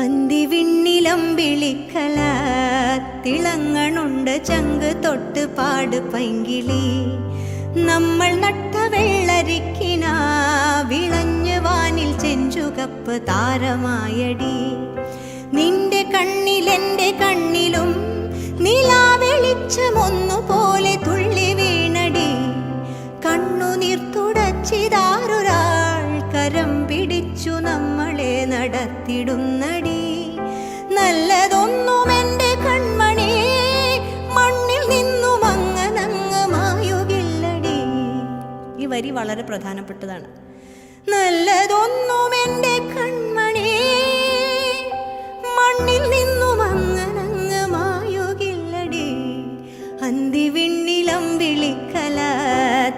അന്തിവിണ്ണിലമ്പിളിക്കല തിളങ്ങണുണ്ട് ചങ്ക് തൊട്ട് പാട് പൈങ്കിളി. നമ്മൾ നട്ട വെള്ളരിക്കിന വിളഞ്ഞ് വാനിൽ ചെഞ്ചുകപ്പ് താരമായടി. നിന്റെ കണ്ണിലെന്റെ കണ്ണിലും നിലാവെളിച്ചമൊന്നുപോലെ തുള്ളി വീണടി. കണ്ണുനീർ തുടച്ചിതാരൊരാൾ കരം പിടിച്ചു നമ്മളെ നടത്തിടുന്നടി. നല്ലതൊന്നും എൻ്റെ കൺമണി മണ്ണിൽ നിന്നും അങ്ങനങ്ങ് മായുകില്ലടി. ഈ വരി വളരെ പ്രധാനപ്പെട്ടതാണ്. നല്ലതൊന്നും എൻ്റെ കൺമണി മണ്ണിൽ നിന്നും അങ്ങനങ്ങ് മായുകില്ലടി. അന്തിവിണ്ണിലമ്പിളിക്കല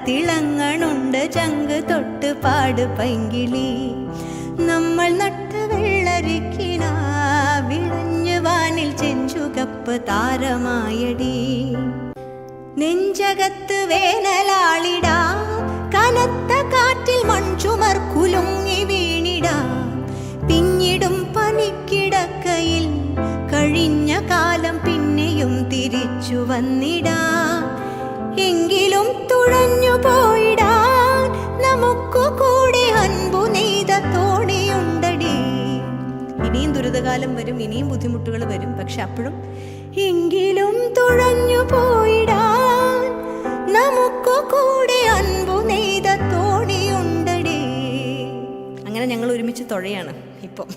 തിളങ്ങണുണ്ട് ചങ്ക് തൊട്ട് പാട് പൈങ്കിളി. നമ്മൾ നട്ട വെള്ളരിക്കിന വിളഞ്ഞ് വാനിൽ ചെഞ്ചുകപ്പ് താരമായടി. നെഞ്ചകത്ത് വേനലാളിടാ കനത്ത കാറ്റിൽ മൺചുമർ കുലുങ്ങി വീണിടാ. പിന്നിടും പനിക്കിടക്കയിൽ കഴിഞ്ഞ കാലം പിന്നെയും തിരിച്ചു വന്നിടാ. എങ്കിലും തുഴഞ്ഞു പോയിടാൻ നമുക്കു കൂടി അൻപു നെയ്ത തോണിയുണ്ടടി. ഇനിയും ദുരിതകാലം വരും, ഇനിയും ബുദ്ധിമുട്ടുകൾ വരും. പക്ഷെ അപ്പോഴും എങ്കിലും തുഴഞ്ഞു പോയിടാൻ നമുക്കു കൂടി അൻപു നെയ്ത തോണിയുണ്ടടി. അങ്ങനെ ഞങ്ങൾ ഒരുമിച്ച് തുഴയാണ് ഇപ്പം.